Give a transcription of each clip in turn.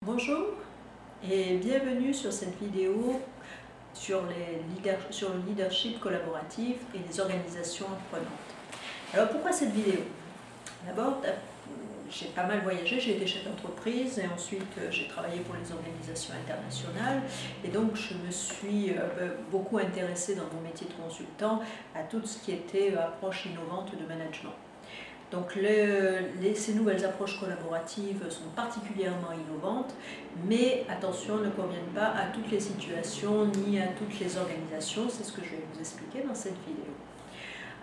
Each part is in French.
Bonjour et bienvenue sur cette vidéo sur le leadership collaboratif et les organisations apprenantes. Alors pourquoi cette vidéo? D'abord, j'ai pas mal voyagé, j'ai été chef d'entreprise et ensuite j'ai travaillé pour les organisations internationales et donc je me suis beaucoup intéressée dans mon métier de consultant à tout ce qui était approche innovante de management. Donc ces nouvelles approches collaboratives sont particulièrement innovantes, mais attention, ne conviennent pas à toutes les situations ni à toutes les organisations. C'est ce que je vais vous expliquer dans cette vidéo.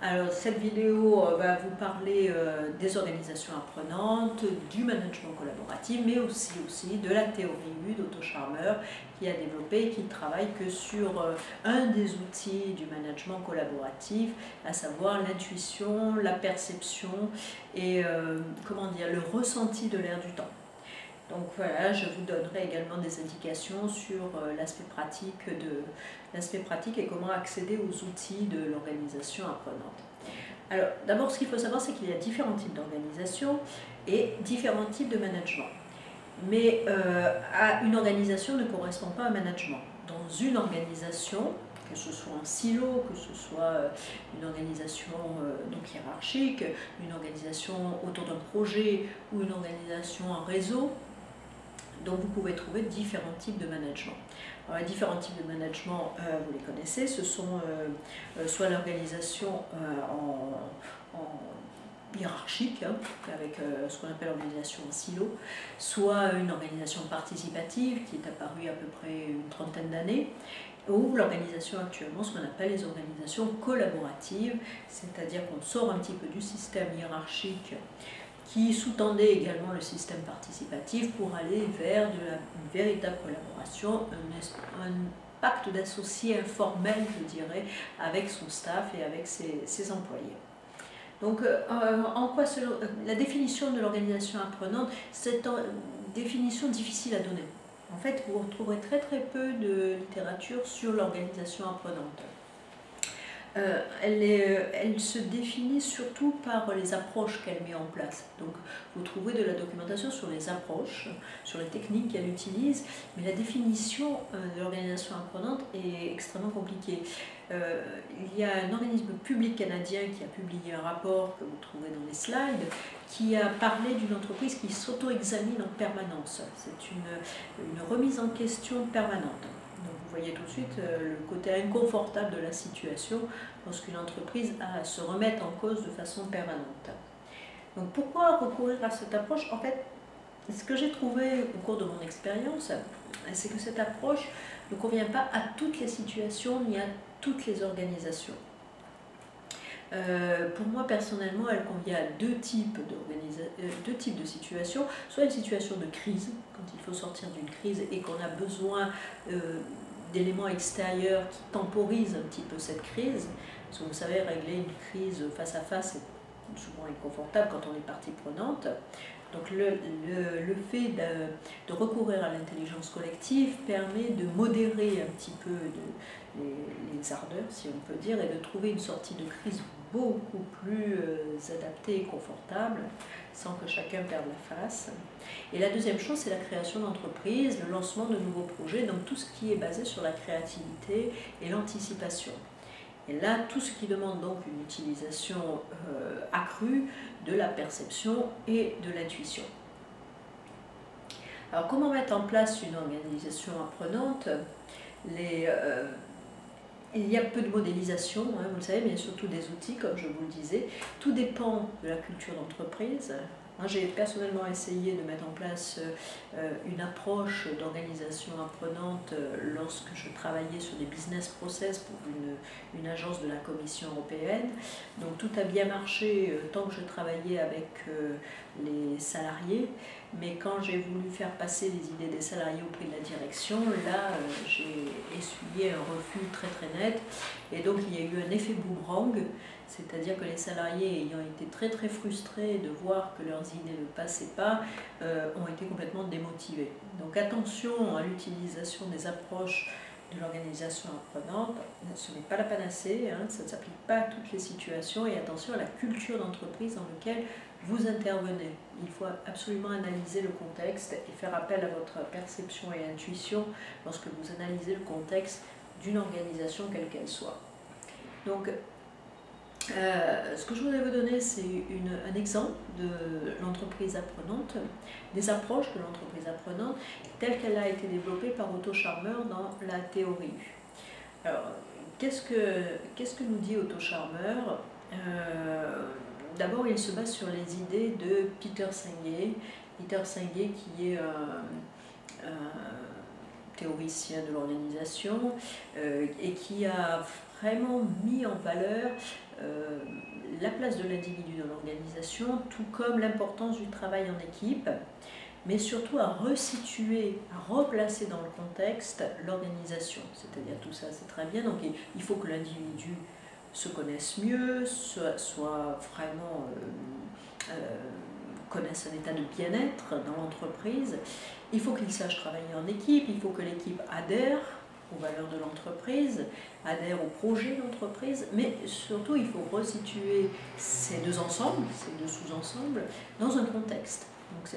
Alors cette vidéo va vous parler des organisations apprenantes, du management collaboratif, mais aussi de la théorie U d'Otto Scharmer qui a développé et qui ne travaille que sur un des outils du management collaboratif, à savoir l'intuition, la perception et le ressenti de l'air du temps. Donc voilà, je vous donnerai également des indications sur l'aspect pratique et comment accéder aux outils de l'organisation apprenante. Alors d'abord, ce qu'il faut savoir, c'est qu'il y a différents types d'organisation et différents types de management. Mais une organisation ne correspond pas à un management. Dans une organisation, que ce soit en silo, que ce soit une organisation donc hiérarchique, une organisation autour d'un projet ou une organisation en réseau, donc vous pouvez trouver différents types de management. Alors, les différents types de management, vous les connaissez, ce sont soit l'organisation en hiérarchique, avec ce qu'on appelle l'organisation en silo, soit une organisation participative qui est apparue à peu près une trentaine d'années, ou l'organisation actuellement, ce qu'on appelle les organisations collaboratives, c'est-à-dire qu'on sort un petit peu du système hiérarchique qui sous-tendait également le système participatif pour aller vers une véritable collaboration, un pacte d'associés informel, je dirais, avec son staff et avec ses employés. Donc, la définition de l'organisation apprenante, c'est une définition difficile à donner. En fait, vous retrouverez très peu de littérature sur l'organisation apprenante. Elle se définit surtout par les approches qu'elle met en place. Donc vous trouverez de la documentation sur les approches, sur les techniques qu'elle utilise, mais la définition de l'organisation apprenante est extrêmement compliquée. Il y a un organisme public canadien qui a publié un rapport que vous trouverez dans les slides, qui a parlé d'une entreprise qui s'auto-examine en permanence. C'est une remise en question permanente. Donc vous voyez tout de suite le côté inconfortable de la situation lorsqu'une entreprise a à se remettre en cause de façon permanente. Donc pourquoi recourir à cette approche? En fait, ce que j'ai trouvé au cours de mon expérience, c'est que cette approche ne convient pas à toutes les situations ni à toutes les organisations. Pour moi personnellement, elle convient à deux types de situations, soit une situation de crise, quand il faut sortir d'une crise et qu'on a besoin d'éléments extérieurs qui temporisent un petit peu cette crise, parce que vous savez, régler une crise face à face est souvent inconfortable quand on est partie prenante. Donc le fait de recourir à l'intelligence collective permet de modérer un petit peu les ardeurs, si on peut dire, et de trouver une sortie de crise beaucoup plus adaptée et confortable, sans que chacun perde la face. Et la deuxième chose, c'est la création d'entreprises, le lancement de nouveaux projets, donc tout ce qui est basé sur la créativité et l'anticipation. Et là, tout ce qui demande donc une utilisation accrue de la perception et de l'intuition. Alors, comment mettre en place une organisation apprenante? Il y a peu de modélisation, vous le savez, mais il y a surtout des outils, comme je vous le disais. Tout dépend de la culture d'entreprise. Moi, j'ai personnellement essayé de mettre en place une approche d'organisation apprenante lorsque je travaillais sur des business process pour une agence de la Commission européenne. Donc tout a bien marché tant que je travaillais avec les salariés, mais quand j'ai voulu faire passer les idées des salariés auprès de la direction, là j'ai essuyé un refus très net, et donc il y a eu un effet boomerang, c'est-à-dire que les salariés ayant été très frustrés de voir que leurs idées ne passaient pas, ont été complètement démotivés. Donc attention à l'utilisation des approches de l'organisation apprenante, ce n'est pas la panacée, ça ne s'applique pas à toutes les situations, et attention à la culture d'entreprise dans laquelle vous intervenez. Il faut absolument analyser le contexte et faire appel à votre perception et intuition lorsque vous analysez le contexte d'une organisation quelle qu'elle soit. Donc, ce que je voudrais vous donner, c'est un exemple de l'entreprise apprenante, des approches de l'entreprise apprenante telle qu'elle a été développée par Otto Scharmer dans la théorie U. Alors, qu'est-ce que nous dit Otto Scharmer? D'abord, il se base sur les idées de Peter Senge. Peter Senge qui est un théoricien de l'organisation et qui a vraiment mis en valeur la place de l'individu dans l'organisation, tout comme l'importance du travail en équipe, mais surtout à resituer, à replacer dans le contexte l'organisation. C'est-à-dire tout ça, c'est très bien, donc il faut que l'individu se connaisse mieux, soit vraiment connaisse un état de bien-être dans l'entreprise. Il faut qu'il sache travailler en équipe, il faut que l'équipe adhère aux valeurs de l'entreprise, adhère au projet de l'entreprise, mais surtout il faut resituer ces deux ensembles, ces deux sous-ensembles, dans un contexte. Donc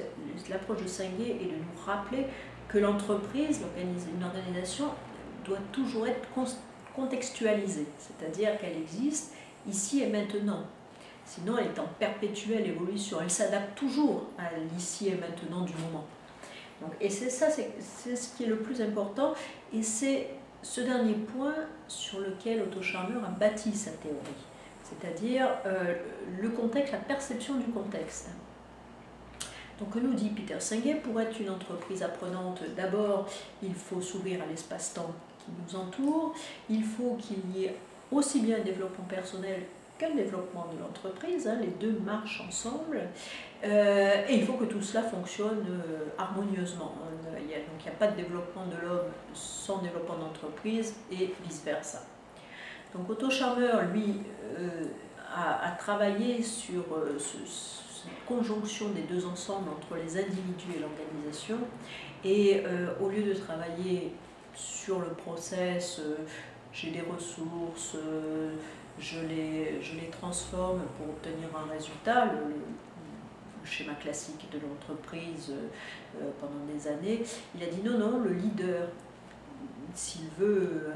l'approche de Senge est de nous rappeler que l'entreprise, une organisation, doit toujours être contextualisée, c'est-à-dire qu'elle existe ici et maintenant. Sinon, elle est en perpétuelle évolution, elle s'adapte toujours à l'ici et maintenant du moment. Donc, et c'est ça, c'est ce qui est le plus important, et c'est ce dernier point sur lequel Otto Scharmer a bâti sa théorie, c'est-à-dire le contexte, la perception du contexte. Donc, que nous dit Peter Senge? Pour être une entreprise apprenante, d'abord, il faut s'ouvrir à l'espace-temps qui nous entoure, il faut qu'il y ait aussi bien un développement personnel qu'un développement de l'entreprise, les deux marchent ensemble, et il faut que tout cela fonctionne harmonieusement. Donc il n'y a pas de développement de l'homme sans développement d'entreprise et vice-versa. Donc Otto Scharmer, lui, a travaillé sur cette conjonction des deux ensembles entre les individus et l'organisation, et au lieu de travailler sur le process, j'ai des ressources, je les transforme pour obtenir un résultat, le schéma classique de l'entreprise pendant des années. Il a dit non, le leader, s'il veut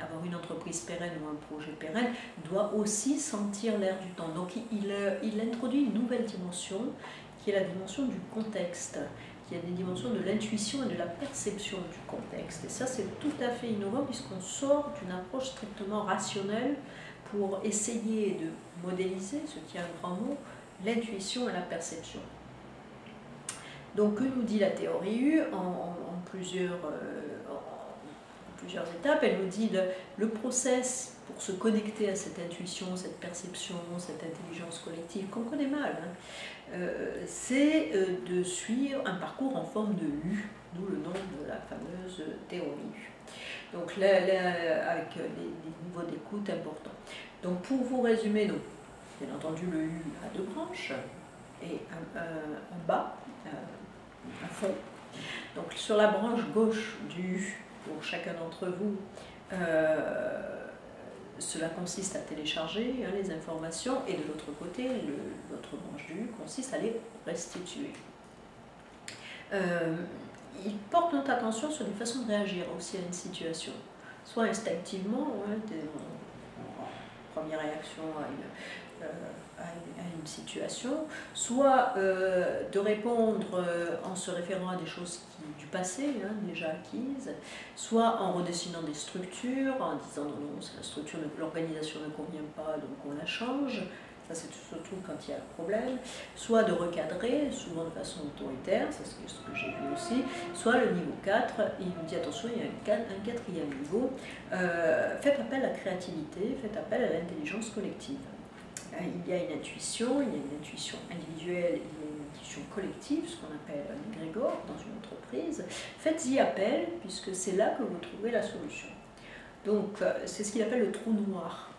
avoir une entreprise pérenne ou un projet pérenne, doit aussi sentir l'air du temps. Donc il introduit une nouvelle dimension qui est la dimension du contexte, qui est la dimension de l'intuition et de la perception du contexte. Et ça, c'est tout à fait innovant puisqu'on sort d'une approche strictement rationnelle pour essayer de modéliser, ce qui est un grand mot, l'intuition et la perception. Donc, que nous dit la théorie U en plusieurs étapes? Elle nous dit le process pour se connecter à cette intuition, cette perception, cette intelligence collective qu'on connaît mal, c'est de suivre un parcours en forme de U, d'où le nom de la fameuse théorie U. Donc là, avec des niveaux d'écoute importants. Donc pour vous résumer, donc, bien entendu le U a deux branches et un bas, un fond. Donc sur la branche gauche du U, pour chacun d'entre vous, cela consiste à télécharger les informations, et de l'autre côté, l'autre branche du U consiste à les restituer. Il porte notre attention sur des façons de réagir aussi à une situation, soit instinctivement, première réaction à une situation, soit de répondre en se référant à des choses du passé, déjà acquises, soit en redessinant des structures, en disant non, la structure, l'organisation ne convient pas, donc on la change. Ça, c'est surtout quand il y a un problème, soit de recadrer, souvent de façon autoritaire, c'est ce que j'ai vu aussi, soit le niveau 4, il nous dit attention, il y a un quatrième niveau, faites appel à la créativité, faites appel à l'intelligence collective. Il y a une intuition individuelle, il y a une intuition collective, ce qu'on appelle un égrégore dans une entreprise. Faites-y appel, puisque c'est là que vous trouverez la solution. Donc, c'est ce qu'il appelle le trou noir.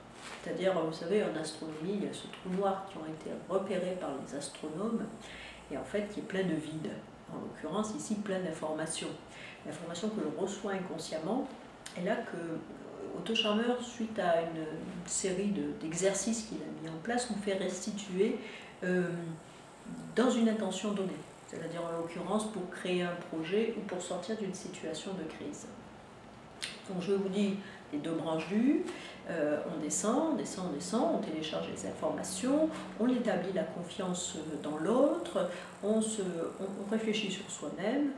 C'est-à-dire, vous savez, en astronomie, il y a ce trou noir qui ont été repérés par les astronomes, et en fait, qui est plein de vide. En l'occurrence, ici, plein d'informations. L'information que l'on reçoit inconsciemment, est là que Otto Scharmer, suite à une série d'exercices qu'il a mis en place, nous fait restituer dans une intention donnée, c'est-à-dire en l'occurrence pour créer un projet ou pour sortir d'une situation de crise. Donc je vous dis les deux branches du U, on descend, on télécharge les informations, on établit la confiance dans l'autre, on réfléchit sur soi-même,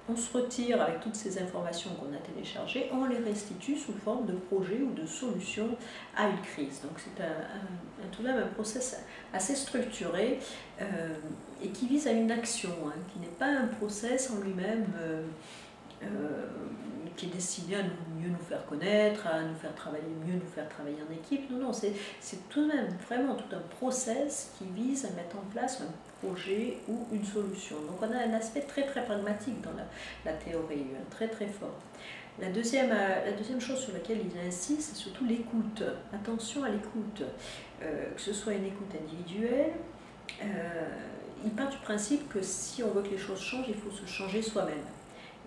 on se retire avec toutes ces informations qu'on a téléchargées, on les restitue sous forme de projet ou de solution à une crise. Donc c'est tout de même un process assez structuré et qui vise à une action, hein, qui n'est pas un process en lui-même qui est destiné à mieux nous faire connaître, à nous faire travailler, mieux nous faire travailler en équipe. Non, non, c'est tout de même vraiment tout un process qui vise à mettre en place un projet ou une solution. Donc on a un aspect très très pragmatique dans la théorie, très très fort. La deuxième chose sur laquelle il insiste, c'est surtout l'écoute. Attention à l'écoute, que ce soit une écoute individuelle. Il part du principe que si on veut que les choses changent, il faut se changer soi-même.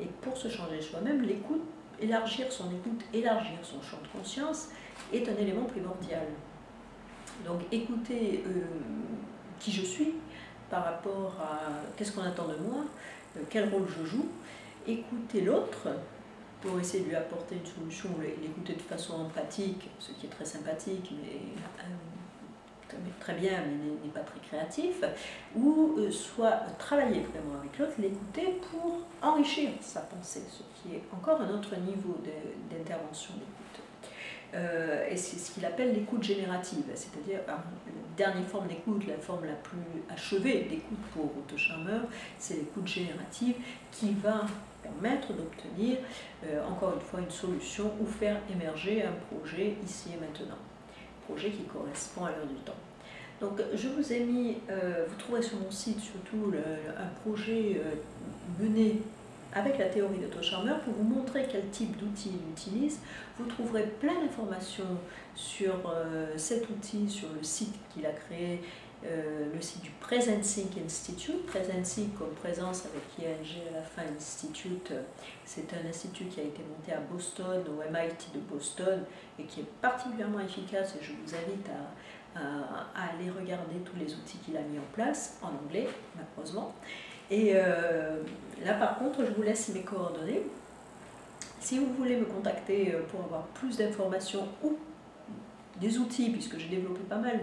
Et pour se changer soi-même, l'écoute, élargir son écoute, élargir son champ de conscience est un élément primordial. Donc écouter qui je suis par rapport à qu'est-ce qu'on attend de moi, quel rôle je joue, écouter l'autre pour essayer de lui apporter une solution, l'écouter de façon empathique, ce qui est très sympathique, mais très bien, mais n'est pas très créatif, ou soit travailler vraiment avec l'autre, l'écouter pour enrichir sa pensée, ce qui est encore un autre niveau d'intervention d'écoute. Et c'est ce qu'il appelle l'écoute générative, c'est-à-dire la dernière forme d'écoute, la forme la plus achevée d'écoute pour Otto Scharmer, c'est l'écoute générative qui va permettre d'obtenir, encore une fois, une solution ou faire émerger un projet ici et maintenant. Projet qui correspond à l'heure du temps. Donc je vous ai mis, vous trouverez sur mon site surtout un projet mené avec la théorie d'Otto Scharmer pour vous montrer quel type d'outil il utilise. Vous trouverez plein d'informations sur cet outil, sur le site qu'il a créé, le site du Presensing Institute. Presensing comme présence avec ING à la fin, Institute, c'est un institut qui a été monté à Boston, au MIT de Boston, et qui est particulièrement efficace, et je vous invite à aller regarder tous les outils qu'il a mis en place, en anglais, malheureusement. Et là par contre, je vous laisse mes coordonnées. Si vous voulez me contacter pour avoir plus d'informations ou des outils, puisque j'ai développé pas mal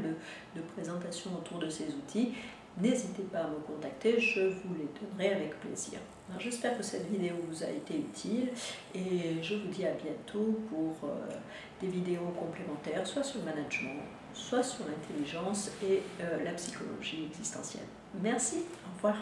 de présentations autour de ces outils, n'hésitez pas à me contacter, je vous les donnerai avec plaisir. J'espère que cette vidéo vous a été utile et je vous dis à bientôt pour des vidéos complémentaires, soit sur le management, soit sur l'intelligence et la psychologie existentielle. Merci, au revoir.